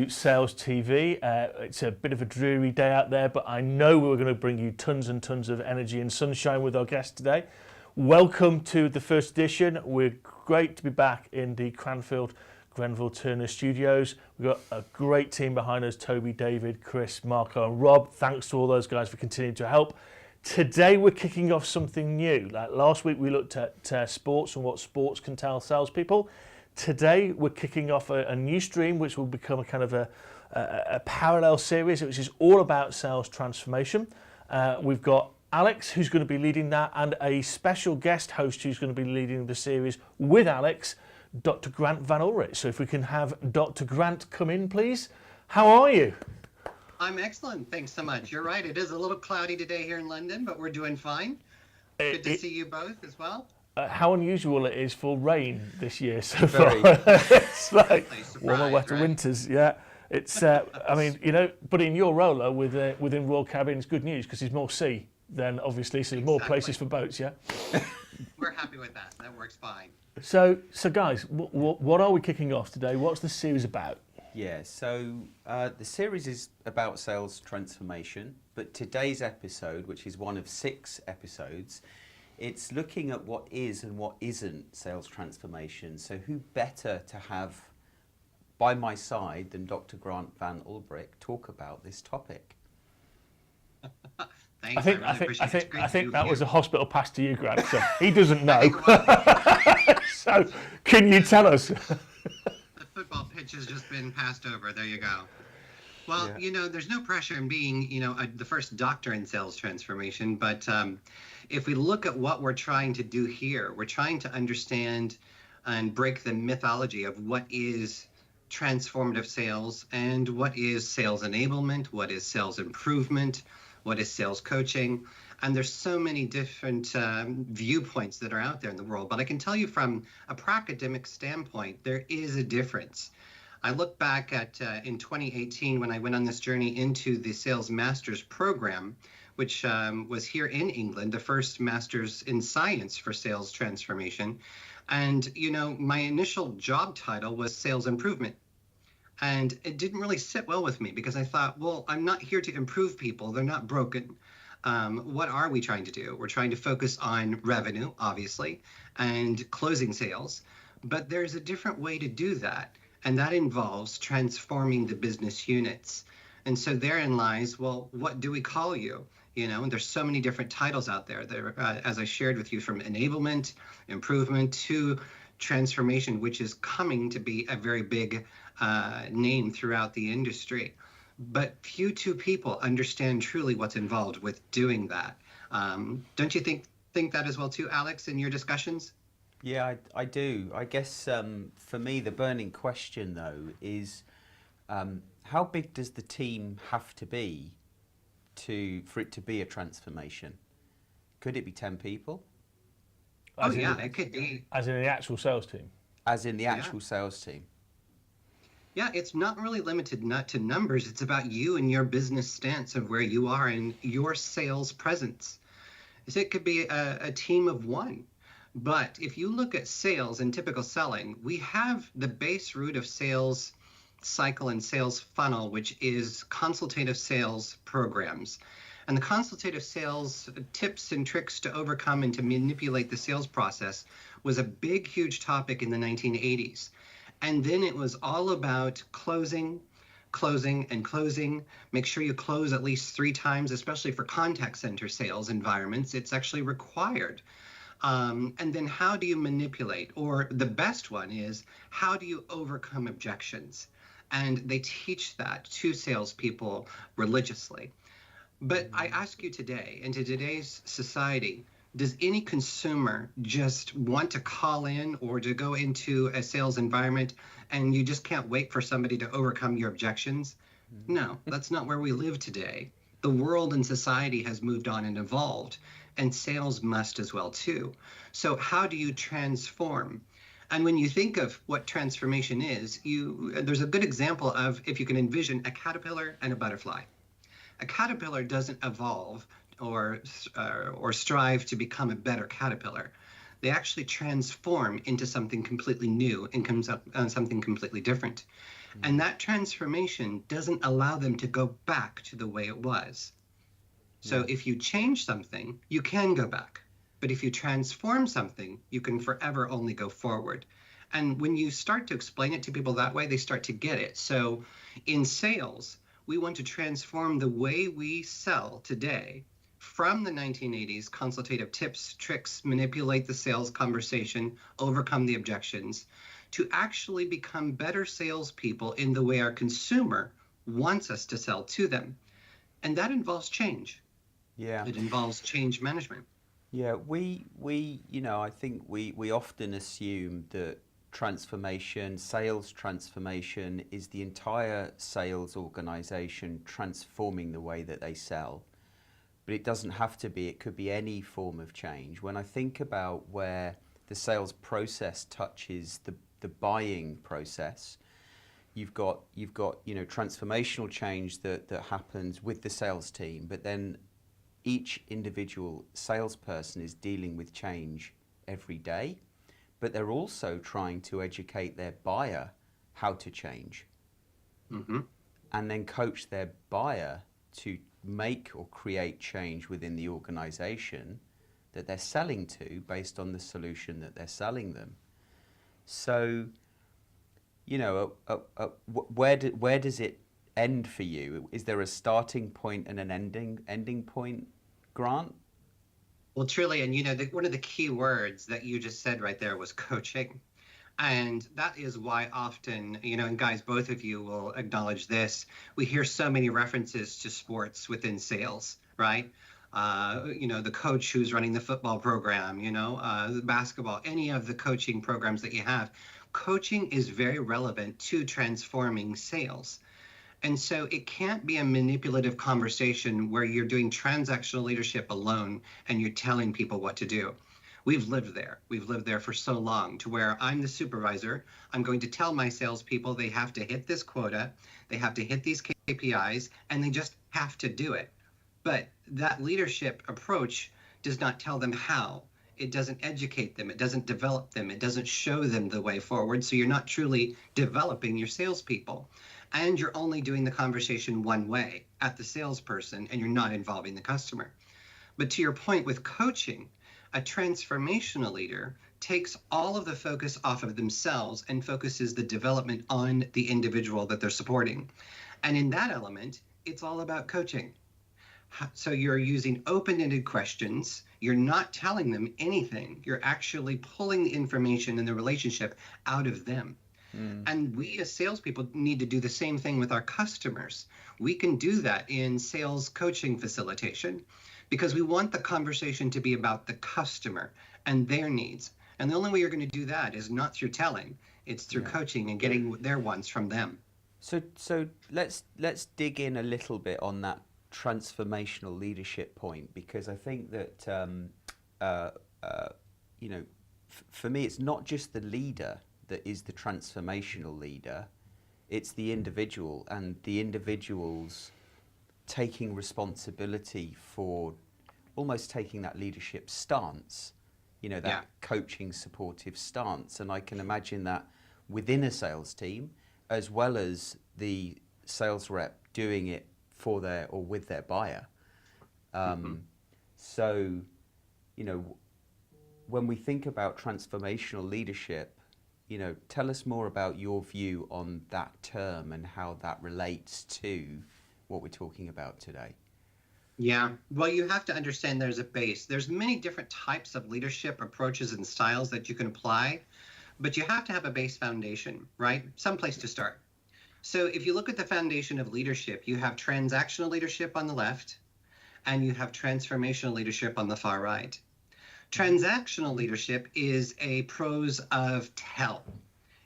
to Sales TV. It's a bit of a dreary day out there, but I know we're going to bring you tons and tons of energy and sunshine with our guest today. Welcome to the first edition. We're great to be back in the Cranfield Grenville Turner Studios. We've got a great team behind us: Toby, David, Chris, Marco and Rob. Thanks to all those guys for continuing to help. Today we're kicking off something new. Like last week we looked at sports and what sports can tell salespeople. Today we're kicking off a new stream which will become a kind of a parallel series which is all about sales transformation. We've got Alex who's going to be leading that, and a special guest host who's going to be leading the series with Alex, Dr. Grant Van Ulbrich. So if we can have Dr. Grant come in, please. How are you? I'm excellent. Thanks so much. You're right. It is a little cloudy today here in London, but we're doing fine. Good to see you both as well. How unusual it is for rain this year so far. It's like warmer, wetter winters. Yeah, it's. I mean, you know, but in your roller within Royal Caribbean, it's good news because there's more sea than obviously, so there's more places for boats. Yeah. We're happy with that. That works fine. So guys, what are we kicking off today? What's the series about? Yeah, so the series is about sales transformation, but today's episode, which is one of 6 episodes, it's looking at what is and what isn't sales transformation. So who better to have by my side than Dr. Grant Van Ulbrich talk about this topic? Thanks, I think that was a hospital pass to you, Grant. So he doesn't know. So can you tell us? The football pitch has just been passed over. There you go. Well, yeah. You know, there's no pressure in being, you know, the first doctor in sales transformation. But if we look at what we're trying to do here, we're trying to understand and break the mythology of what is transformative sales and what is sales enablement, what is sales improvement, what is sales coaching. And there's so many different viewpoints that are out there in the world. But I can tell you from a academic standpoint, there is a difference. I look back at in 2018 when I went on this journey into the Sales Masters program, which was here in England, the first Masters in Science for Sales Transformation. And, you know, my initial job title was Sales Improvement. And it didn't really sit well with me because I thought, well, I'm not here to improve people. They're not broken. What are we trying to do? We're trying to focus on revenue, obviously, and closing sales. But there's a different way to do that. And that involves transforming the business units. And so therein lies, well, what do we call you? You know, and there's so many different titles out there. There, as I shared with you, from enablement, improvement to transformation, which is coming to be a very big name throughout the industry. But few two people understand truly what's involved with doing that. Don't you think that as well too, Alex, in your discussions? Yeah, I do. I guess for me, the burning question, though, is how big does the team have to be for it to be a transformation? Could it be 10 people? It could be. As in the actual sales team? As in the actual sales team. Yeah, it's not really limited not to numbers. It's about you and your business stance of where you are in your sales presence. So it could be a team of 1. But if you look at sales and typical selling, we have the base root of sales cycle and sales funnel, which is consultative sales programs. And the consultative sales tips and tricks to overcome and to manipulate the sales process was a big, huge topic in the 1980s. And then it was all about closing, and closing. Make sure you close at least 3 times, especially for contact center sales environments. It's actually required. And then how do you manipulate? Or the best one is, how do you overcome objections? And they teach that to salespeople religiously. But I ask you today, in today's society, does any consumer just want to call in or to go into a sales environment and you just can't wait for somebody to overcome your objections? No, that's not where we live today. The world and society has moved on and evolved, and sales must as well too. So how do you transform? And when you think of what transformation is, there's a good example of, if you can envision a caterpillar and a butterfly. A caterpillar doesn't evolve or strive to become a better caterpillar. They actually transform into something completely new and comes up on something completely different. And that transformation doesn't allow them to go back to the way it was. So if you change something, you can go back. But if you transform something, you can forever only go forward. And when you start to explain it to people that way, they start to get it. So in sales, we want to transform the way we sell today from the 1980s, consultative tips, tricks, manipulate the sales conversation, overcome the objections, to actually become better salespeople in the way our consumer wants us to sell to them. And that involves change. Yeah. It involves change management. Yeah, I think we often assume that sales transformation is the entire sales organization transforming the way that they sell. But it doesn't have to be, it could be any form of change. When I think about where the sales process touches the buying process, you've got transformational change that happens with the sales team, but then each individual salesperson is dealing with change every day, but they're also trying to educate their buyer how to change, and then coach their buyer to make or create change within the organization that they're selling to based on the solution that they're selling them. So, where does it end for you? Is there a starting point and an ending point, Grant? Well, truly, and one of the key words that you just said right there was coaching. And that is why often, and guys, both of you will acknowledge this, we hear so many references to sports within sales, right? The coach who's running the football program, the basketball, any of the coaching programs that you have. Coaching is very relevant to transforming sales. And so it can't be a manipulative conversation where you're doing transactional leadership alone and you're telling people what to do. We've lived there. We've lived there for so long to where I'm the supervisor. I'm going to tell my salespeople they have to hit this quota, they have to hit these KPIs, and they just have to do it. But that leadership approach does not tell them how. It doesn't educate them. It doesn't develop them. It doesn't show them the way forward. So you're not truly developing your salespeople. And you're only doing the conversation one way at the salesperson, and you're not involving the customer. But to your point with coaching, a transformational leader takes all of the focus off of themselves and focuses the development on the individual that they're supporting. And in that element, it's all about coaching. So you're using open-ended questions. You're not telling them anything. You're actually pulling the information and the relationship out of them. And we as salespeople need to do the same thing with our customers. We can do that in sales coaching facilitation because we want the conversation to be about the customer and their needs. And the only way you're going to do that is not through telling. It's through coaching and getting their wants from them. So let's dig in a little bit on that transformational leadership point, because I think that for me, it's not just the leader that is the transformational leader, it's the individual, and the individuals taking responsibility for almost taking that leadership stance, that coaching supportive stance. And I can imagine that within a sales team, as well as the sales rep doing it for their or with their buyer. So, when we think about transformational leadership, tell us more about your view on that term and how that relates to what we're talking about today. Yeah, well, you have to understand there's a base. There's many different types of leadership approaches and styles that you can apply, but you have to have a base foundation, right? Some place to start. So if you look at the foundation of leadership, you have transactional leadership on the left, and you have transformational leadership on the far right. Transactional leadership is a prose of tell.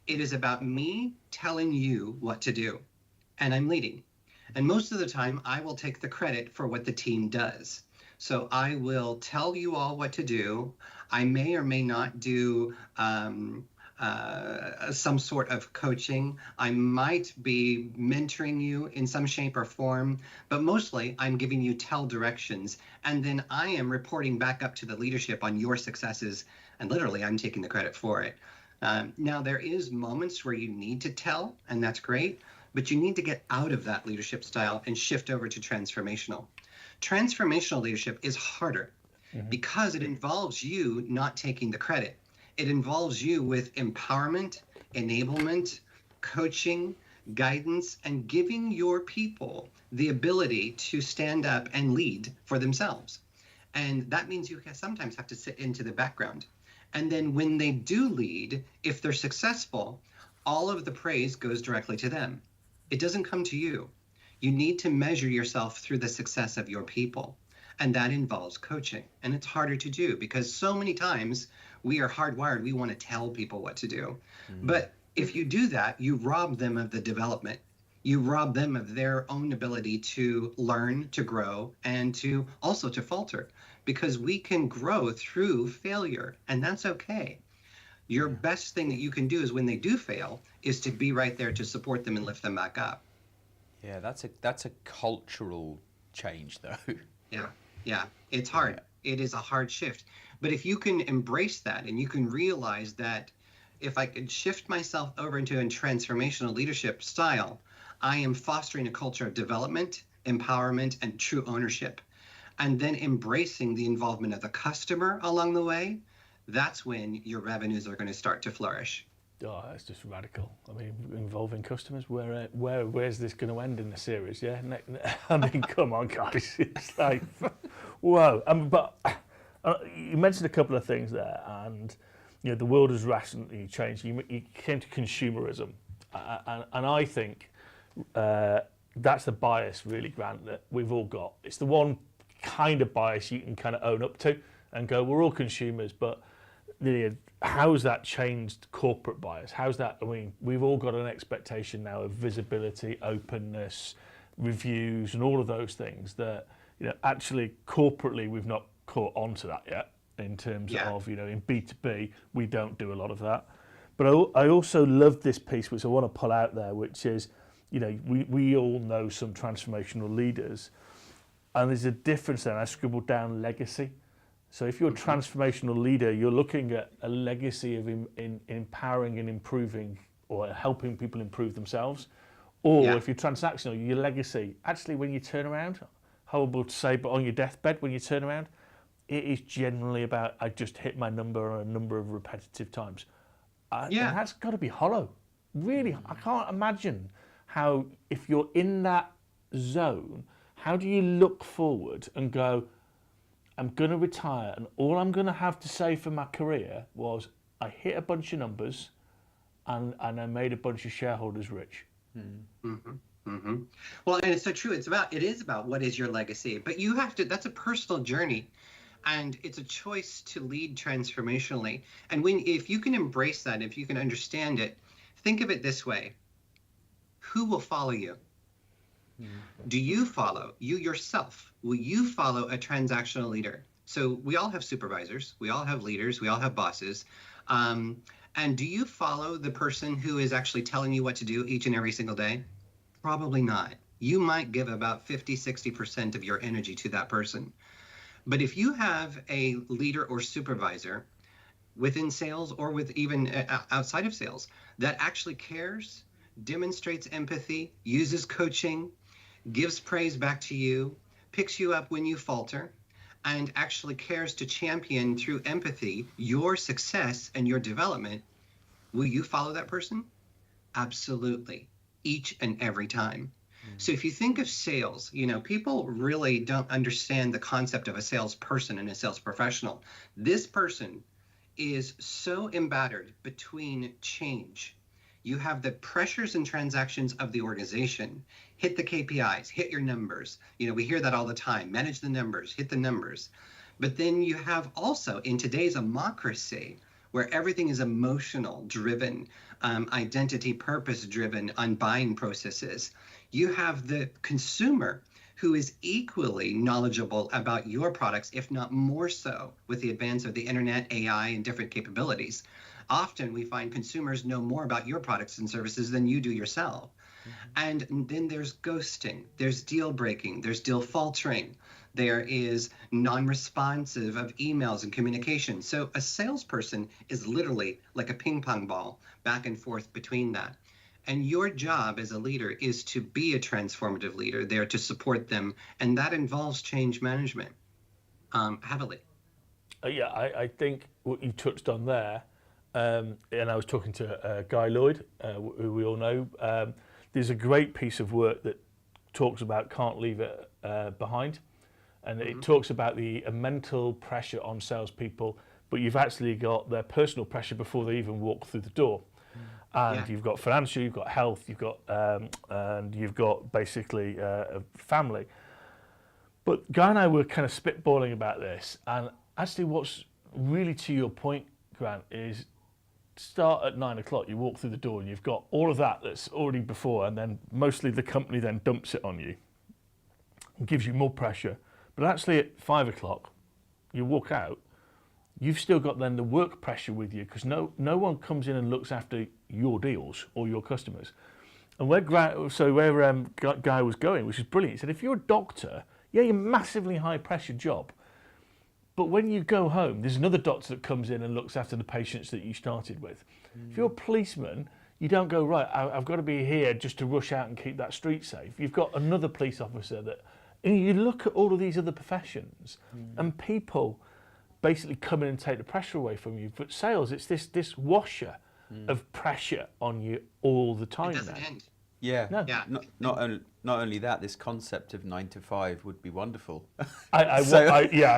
It is about me telling you what to do, and I'm leading. And most of the time, I will take the credit for what the team does. So I will tell you all what to do. I may or may not do some sort of coaching. I might be mentoring you in some shape or form, but mostly I'm giving you tell directions. And then I am reporting back up to the leadership on your successes. And literally, I'm taking the credit for it. Now, there is moments where you need to tell, and that's great, but you need to get out of that leadership style and shift over to transformational. Transformational leadership is harder because it involves you not taking the credit. It involves you with empowerment, enablement, coaching, guidance, and giving your people the ability to stand up and lead for themselves. And that means you sometimes have to sit into the background. And then when they do lead, if they're successful, all of the praise goes directly to them. It doesn't come to you. You need to measure yourself through the success of your people. And that involves coaching. And it's harder to do because so many times we are hardwired. We want to tell people what to do. But if you do that, you rob them of the development. You rob them of their own ability to learn, to grow, and to also to falter, because we can grow through failure, and that's okay. Your best thing that you can do is when they do fail is to be right there to support them and lift them back up. Yeah, that's a cultural change, though. Yeah, it's hard. It is a hard shift. But if you can embrace that and you can realize that if I could shift myself over into a transformational leadership style, I am fostering a culture of development, empowerment, and true ownership. And then embracing the involvement of the customer along the way, that's when your revenues are going to start to flourish. Oh, that's just radical. I mean, involving customers. Where's this going to end in the series? Yeah, I mean, come on, guys. It's like, whoa. But you mentioned a couple of things there, and the world has rapidly changed. You came to consumerism, and I think that's the bias, really, Grant, that we've all got. It's the one kind of bias you can kind of own up to and go, we're all consumers, but how's that changed corporate bias? How's that? I mean, we've all got an expectation now of visibility, openness, reviews, and all of those things that actually corporately we've not caught on to that yet. In terms of in B2B, we don't do a lot of that. But I also love this piece, which I want to pull out there, which is we all know some transformational leaders, and there's a difference there. I scribbled down legacy. So if you're a transformational leader, you're looking at a legacy of empowering and improving or helping people improve themselves. Or if you're transactional, your legacy, actually when you turn around, horrible to say, but on your deathbed, when you turn around, it is generally about, I just hit my number a number of repetitive times. And that's got to be hollow. Really, I can't imagine how, if you're in that zone, how do you look forward and go, I'm going to retire, and all I'm going to have to say for my career was I hit a bunch of numbers and I made a bunch of shareholders rich. Well, and it's so true. It is about what is your legacy, but you have to, that's a personal journey, and it's a choice to lead transformationally. And if you can embrace that, if you can understand it, think of it this way. Who will follow you? Do you follow you yourself? Will you follow a transactional leader? So we all have supervisors, we all have leaders, we all have bosses. And do you follow the person who is actually telling you what to do each and every single day? Probably not. You might give about 50-60% of your energy to that person. But if you have a leader or supervisor within sales or with even outside of sales that actually cares, demonstrates empathy, uses coaching, gives praise back to you, picks you up when you falter, and actually cares to champion through empathy your success and your development, will you follow that person? Absolutely. Each and every time. So if you think of sales, people really don't understand the concept of a salesperson and a sales professional. This person is so embattled between change. You have the pressures and transactions of the organization. Hit the KPIs, hit your numbers. We hear that all the time. Manage the numbers, hit the numbers. But then you have also, in today's democracy, where everything is emotional driven, identity purpose driven on buying processes, you have the consumer who is equally knowledgeable about your products, if not more so, with the advance of the internet, AI, and different capabilities. Often we find consumers know more about your products and services than you do yourself. And then there's ghosting, there's deal breaking, there's deal faltering, there is non-responsive of emails and communication. So a salesperson is literally like a ping pong ball back and forth between that. And your job as a leader is to be a transformative leader there to support them. And that involves change management heavily. I think what you touched on there, and I was talking to Guy Lloyd, who we all know, there's a great piece of work that talks about can't leave it behind. And it talks about the mental pressure on salespeople, but you've actually got their personal pressure before they even walk through the door. And you've got financial, you've got health, you've got and you've got basically a family. But Guy and I were kind of spitballing about this, and actually what's really to your point, Grant, is start at 9 o'clock, you walk through the door and you've got all of that that's already before, and then mostly the company then dumps it on you and gives you more pressure. But actually at 5 o'clock, you walk out, you've still got then the work pressure with you, because no one comes in and looks after your deals or your customers. And where Guy was going, which is brilliant, he said, if you're a doctor, yeah, you're a massively high pressure job. But when you go home, there's another doctor that comes in and looks after the patients that you started with. If you're a policeman, you don't go, right, I've got to be here just to rush out and keep that street safe. You've got another police officer that, and you look at all of these other professions and people basically come in and take the pressure away from you. But sales, it's this washer of pressure on you all the time. It doesn't end. Yeah. No. Yeah. Not only that, this concept of 9 to 5 would be wonderful. I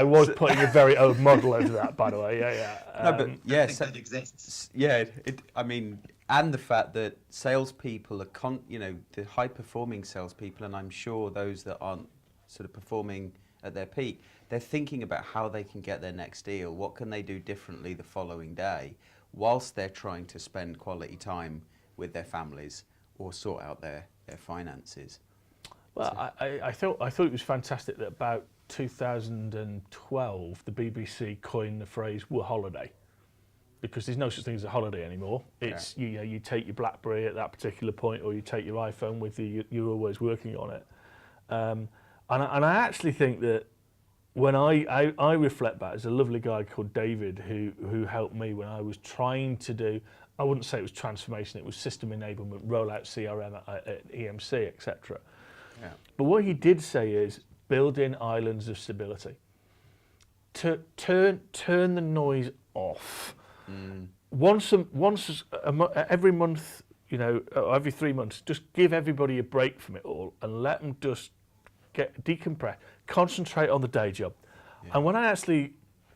was putting a very old model over that, by the way. No, but I think that exists. Yeah, and the fact that salespeople are, the high-performing salespeople, and I'm sure those that aren't sort of performing at their peak, they're thinking about how they can get their next deal, what can they do differently the following day, whilst they're trying to spend quality time with their families or sort out their finances. Well, I thought it was fantastic that about 2012 the BBC coined the phrase "we're holiday," because there's no such thing as a holiday anymore. It's you take your BlackBerry at that particular point, or you take your iPhone with you. You're always working on it. And I actually think that when I reflect back, there's a lovely guy called David who helped me when I was trying to do, I wouldn't say it was transformation, it was system enablement, rollout CRM at EMC, etc. Yeah. But what he did say is building islands of stability. Turn the noise off. Every month, every 3 months, just give everybody a break from it all and let them just decompress, concentrate on the day job. Yeah. And when I actually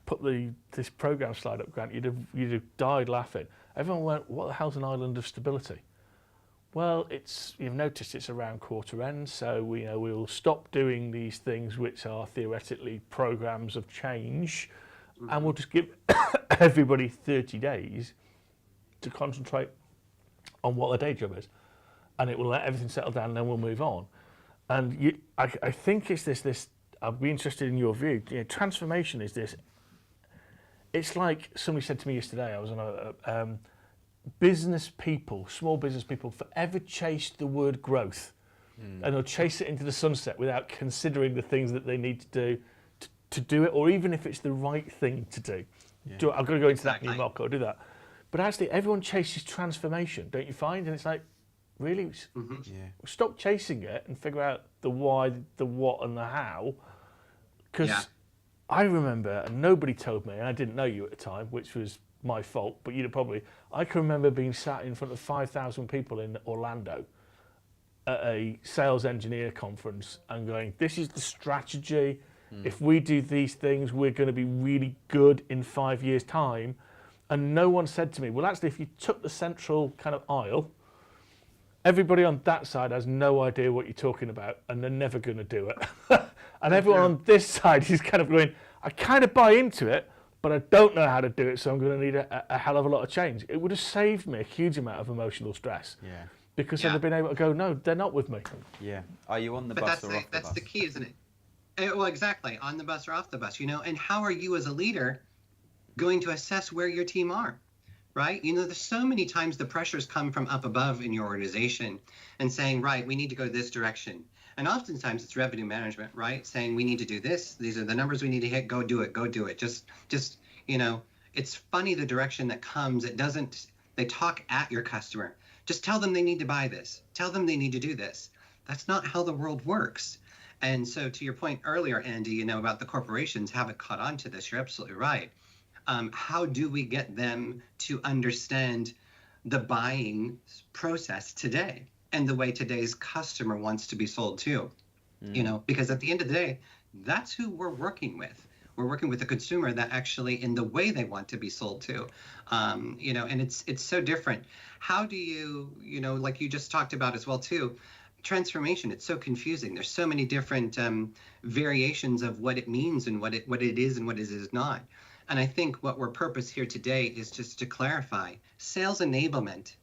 put this program slide up, Grant, you'd have died laughing. Everyone went, "What the hell's an island of stability?" Well, you've noticed it's around quarter end, so we'll stop doing these things which are theoretically programs of change, and we'll just give everybody 30 days to concentrate on what their day job is, and it will let everything settle down, and then we'll move on. And I think it's this. I'd be interested in your view. Transformation is this. It's like somebody said to me yesterday. I was on a business people, small business people, forever chase the word growth, and they'll chase it into the sunset without considering the things that they need to do to do it, or even if it's the right thing to do. Yeah. I've got to go into that new market or do that. But actually, everyone chases transformation, don't you find? And it's like, really? Stop chasing it and figure out the why, the what, and the how. Because I remember, and nobody told me, and I didn't know you at the time, which was my fault, but I can remember being sat in front of 5,000 people in Orlando at a sales engineer conference and going, this is the strategy. If we do these things, we're going to be really good in 5 years' time. And no one said to me, well, actually, if you took the central kind of aisle, everybody on that side has no idea what you're talking about, and they're never going to do it. And everyone on this side is kind of going, I kind of buy into it, but I don't know how to do it, so I'm going to need a hell of a lot of change. It would have saved me a huge amount of emotional stress. Yeah. Because I'd have been able to go, no, they're not with me. Yeah. Are you on the bus or off the bus? That's the key, isn't it? Well, exactly. On the bus or off the bus, And how are you as a leader going to assess where your team are? right? There's so many times the pressures come from up above in your organization and saying, right, we need to go this direction. And oftentimes it's revenue management, right? Saying we need to do this. These are the numbers we need to hit. Go do it. Go do it. Just, it's funny the direction that comes. They talk at your customer. Just tell them they need to buy this. Tell them they need to do this. That's not how the world works. And so to your point earlier, Andy, about the corporations haven't caught on to this. You're absolutely right. How do we get them to understand the buying process today and the way today's customer wants to be sold to? Because at the end of the day, that's who we're working with. We're working with the consumer that actually in the way they want to be sold to, and it's so different. How do you, like you just talked about as well too, transformation, it's so confusing. There's so many different variations of what it means and what it is and what it is not. And I think what we're purpose here today is just to clarify, sales enablement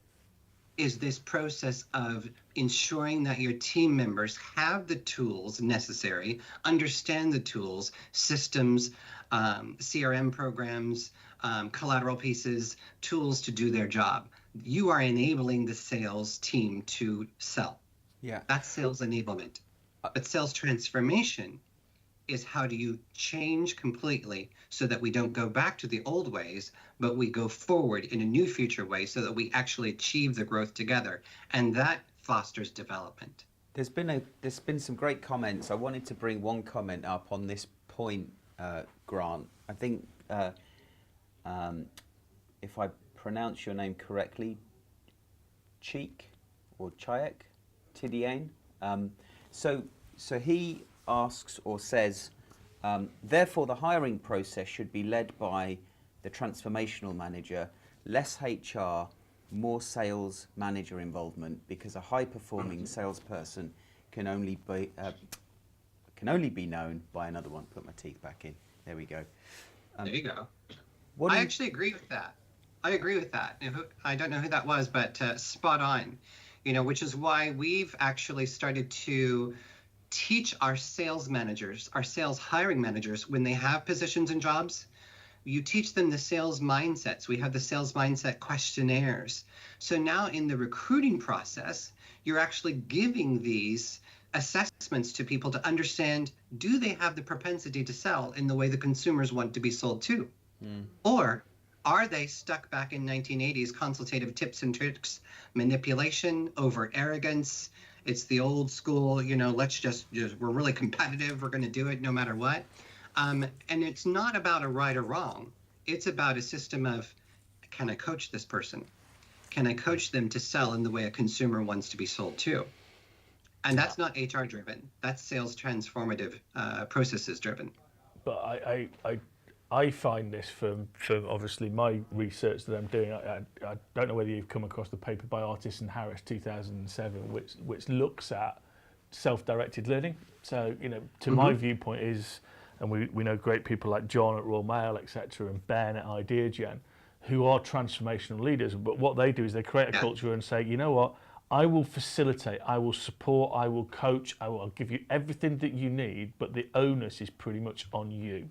is this process of ensuring that your team members have the tools necessary, understand the tools, systems, CRM programs, collateral pieces, tools to do their job. You are enabling the sales team to sell. Yeah. That's sales enablement. But sales transformation is how do you change completely so that we don't go back to the old ways, but we go forward in a new future way so that we actually achieve the growth together. And that fosters development. There's been some great comments. I wanted to bring one comment up on this point, Grant. I think if I pronounce your name correctly, Cheek or Chayek Tidiane. So he asks or says, therefore the hiring process should be led by the transformational manager, less HR, more sales manager involvement, because a high-performing salesperson can only be known by another one. Put my teeth back in. There we go. There you go. I actually agree with that. I agree with that. I don't know who that was, but spot on. Which is why we've actually started to teach our sales managers, our sales hiring managers, when they have positions and jobs, you teach them the sales mindsets. We have the sales mindset questionnaires. So now in the recruiting process, you're actually giving these assessments to people to understand, do they have the propensity to sell in the way the consumers want to be sold to? Or are they stuck back in 1980s consultative tips and tricks, manipulation, over arrogance? It's the old school, let's just we're really competitive. We're going to do it no matter what. And it's not about a right or wrong. It's about a system of, can I coach this person? Can I coach them to sell in the way a consumer wants to be sold to? And that's not HR driven. That's sales transformative processes driven. But I find this from obviously my research that I'm doing. I don't know whether you've come across the paper by Artis and Harris 2007, which looks at self-directed learning. So to my viewpoint is, and we know great people like John at Royal Mail, etc., and Ben at IdeaGen, who are transformational leaders. But what they do is they create a culture and say, you know what, I will facilitate, I will support, I will coach, I'll give you everything that you need, but the onus is pretty much on you.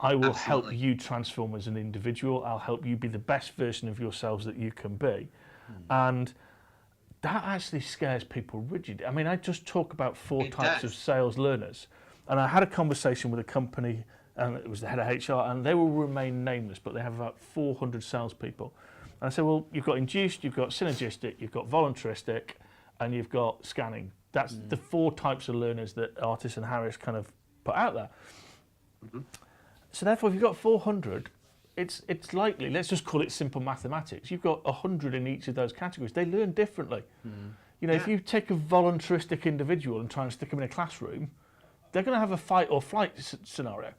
I will help you transform as an individual. I'll help you be the best version of yourselves that you can be. And that actually scares people rigid. I mean, I just talk about four types of sales learners. And I had a conversation with a company, and it was the head of HR, and they will remain nameless, but they have about 400 salespeople. And I said, well, you've got induced, you've got synergistic, you've got voluntaristic, and you've got scanning. That's the four types of learners that Artis and Harris kind of put out there. So therefore, if you've got 400, it's likely, let's just call it simple mathematics, you've got 100 in each of those categories. They learn differently. If you take a voluntaristic individual and try and stick them in a classroom, they're going to have a fight or flight scenario.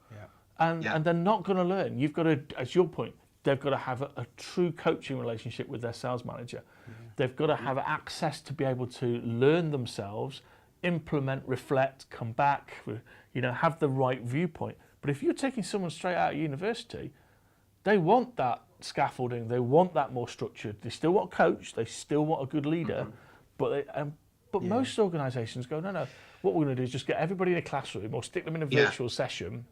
And they're not going to learn. You've got to, as your point, they've got to have a true coaching relationship with their sales manager. They've got to have access to be able to learn themselves, implement, reflect, come back, have the right viewpoint. But if you're taking someone straight out of university, they want that scaffolding, they want that more structured. They still want a coach, they still want a good leader, but most organisations go, no, what we're going to do is just get everybody in a classroom or stick them in a virtual session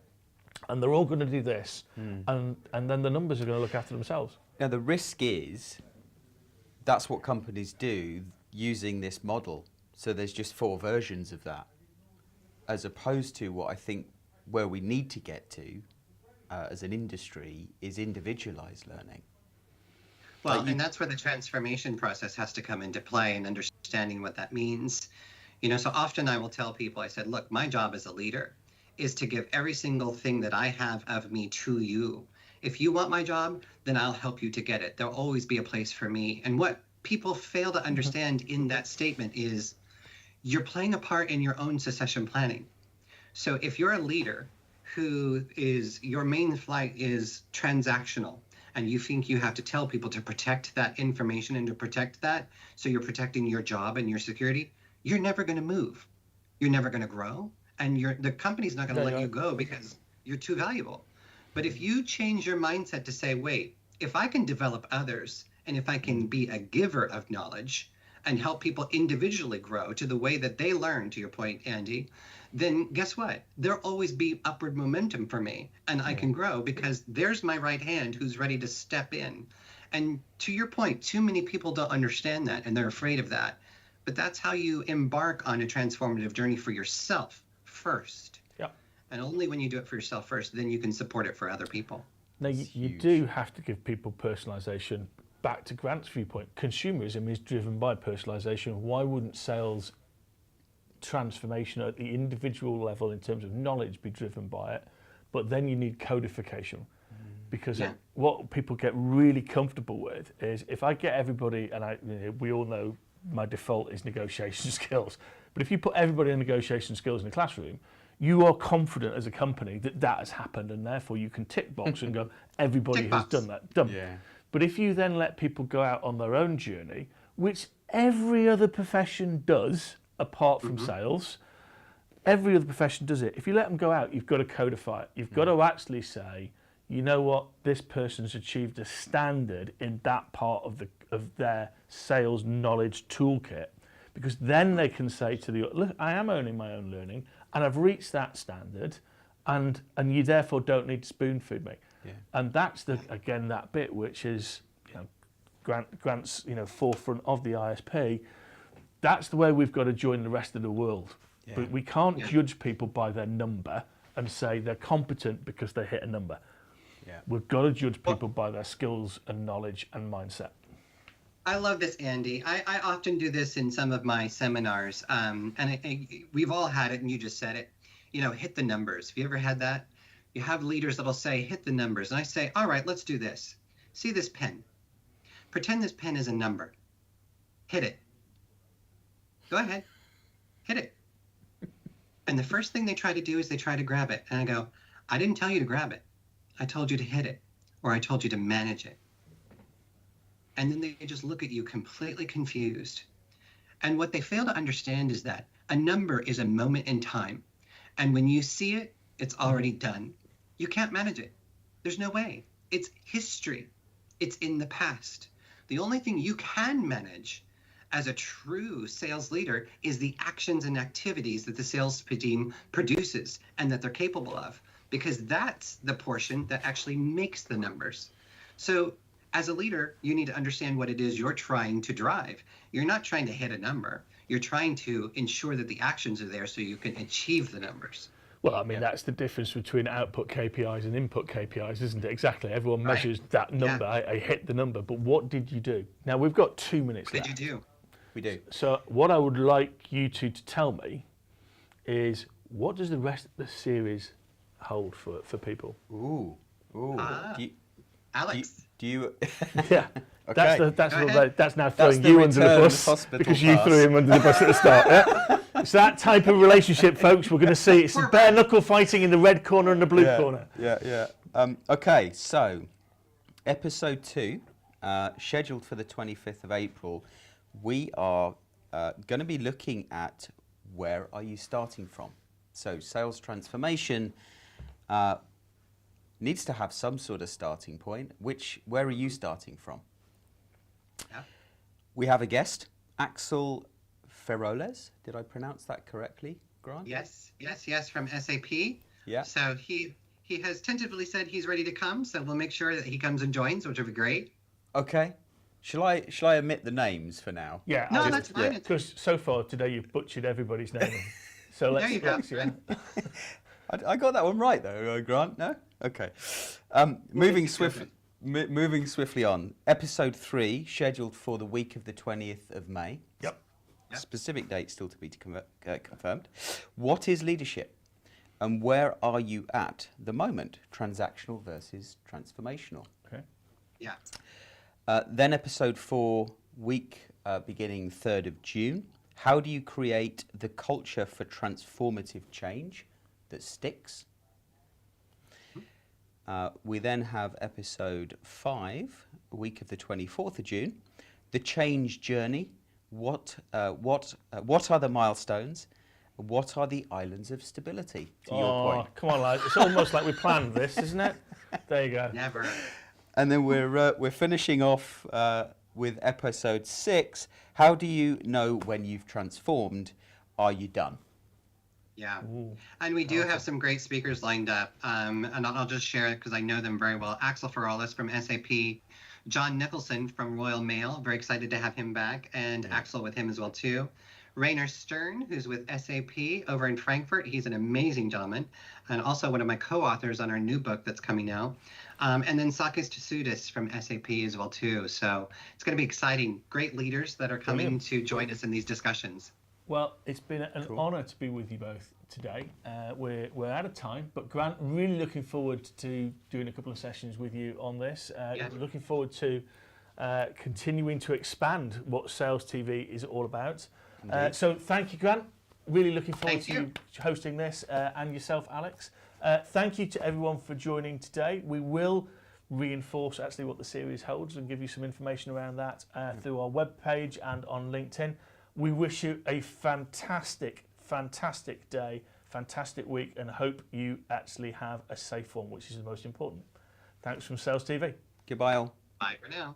and they're all going to do this, and then the numbers are going to look after themselves. Now the risk is that's what companies do using this model. So there's just 4 versions of that, as opposed to what I think where we need to get to as an industry is individualized learning. Well, and that's where the transformation process has to come into play and understanding what that means. You know, so often I will tell people, I said, look, my job as a leader is to give every single thing that I have of me to you. If you want my job, then I'll help you to get it. There'll always be a place for me. And what people fail to understand in that statement is you're playing a part in your own succession planning. So if you're a leader who is, your main flight is transactional, and you think you have to tell people to protect that information and to protect that, so you're protecting your job and your security, you're never going to move. You're never going to grow, and the company's not going to let you go because you're too valuable. But if you change your mindset to say, wait, if I can develop others, and if I can be a giver of knowledge and help people individually grow to the way that they learn, to your point, Andy, then guess what? There'll always be upward momentum for me, and I can grow because there's my right hand who's ready to step in. And to your point, too many people don't understand that, and they're afraid of that. But that's how you embark on a transformative journey for yourself first. Yep. And only when you do it for yourself first, then you can support it for other people. Now, you do have to give people personalization. Back to Grant's viewpoint, consumerism is driven by personalization. Why wouldn't sales transformation at the individual level in terms of knowledge be driven by it? But then you need codification, because what people get really comfortable with is if I get everybody, and we all know my default is negotiation skills, but if you put everybody in negotiation skills in the classroom, you are confident as a company that that has happened, and therefore you can tick box and go, everybody has done that, done. Yeah. But if you then let people go out on their own journey, which every other profession does, apart from sales, every other profession does it. If you let them go out, you've got to codify it. You've got to actually say, you know what, this person's achieved a standard in that part of their sales knowledge toolkit, because then they can say to the, look, I am owning my own learning, and I've reached that standard, and you therefore don't need to spoon feed me. Yeah. And that's again that bit which is Grant's forefront of the ISP. That's the way we've got to join the rest of the world. Yeah. But we can't judge people by their number and say they're competent because they hit a number. Yeah. We've got to judge people by their skills and knowledge and mindset. I love this, Andy. I often do this in some of my seminars, and we've all had it, and you just said it. Hit the numbers. Have you ever had that? You have leaders that'll say, hit the numbers. And I say, all right, let's do this. See this pen. Pretend this pen is a number. Hit it. Go ahead. Hit it. And the first thing they try to do is they try to grab it. And I go, I didn't tell you to grab it. I told you to hit it, or I told you to manage it. And then they just look at you completely confused. And what they fail to understand is that a number is a moment in time. And when you see it, it's already done. You can't manage it. There's no way. It's history. It's in the past. The only thing you can manage as a true sales leader is the actions and activities that the sales team produces and that they're capable of, because that's the portion that actually makes the numbers. So as a leader, you need to understand what it is you're trying to drive. You're not trying to hit a number. You're trying to ensure that the actions are there so you can achieve the numbers. Well, I mean, that's the difference between output KPIs and input KPIs, isn't it? Exactly. Everyone measures that number. I hit the number. But what did you do? Now, we've got 2 minutes left. What did you do? We do. So what I would like you two to tell me is, what does the rest of the series hold for people? Ooh. Alex. Do you... Yeah. Okay. That's now throwing you under the bus because you threw him under the bus at the start. Yeah? It's that type of relationship, folks. We're going to see. It's bare knuckle fighting in the red corner and the blue corner. Yeah. Okay, so episode 2, scheduled for the 25th of April. We are going to be looking at where are you starting from. So sales transformation needs to have some sort of starting point. Where are you starting from? Yeah. We have a guest, Axel Feroles. Did I pronounce that correctly, Grant? Yes, from SAP. Yeah. So he He has tentatively said he's ready to come, so we'll make sure that he comes and joins, which will be great. Okay. Shall I omit the names for now? Yeah, No, that's fine. because so far today you've butchered everybody's name. So There you go. I got that one right though, Grant. No. Okay. Moving swiftly on. Episode 3 scheduled for the week of the 20th of May. Yep. Specific date still to be confirmed. What is leadership? And where are you at the moment? Transactional versus transformational. Okay. Yeah. Then episode 4, week beginning 3rd of June. How do you create the culture for transformative change that sticks? We then have episode 5, week of the 24th of June. The change journey. What are the milestones? What are the islands of stability? To your point. Come on, lads. It's almost like we planned this, isn't it? There you go. Never. And then we're finishing off with episode 6. How do you know when you've transformed? Are you done? Yeah. Ooh. And we do have some great speakers lined up. And I'll just share it because I know them very well. Axel Ferralis from SAP, John Nicholson from Royal Mail. Very excited to have him back, and Axel with him as well too. Rainer Stern, who's with SAP over in Frankfurt. He's an amazing gentleman, and also one of my co-authors on our new book that's coming out. And then Sakis Tsoudis from SAP as well too. So it's going to be exciting. Great leaders that are coming to join us in these discussions. Well, it's been an honour to be with you both today. We're out of time, but Grant, really looking forward to doing a couple of sessions with you on this. Looking forward to continuing to expand what Sales TV is all about. So thank you, Grant. Really looking forward to you hosting this, and yourself, Alex. Thank you to everyone for joining today. We will reinforce actually what the series holds and give you some information around that through our webpage and on LinkedIn. We wish you a fantastic day, fantastic week, and hope you actually have a safe one, which is the most important. Thanks from Sales TV. Goodbye all. Bye for now.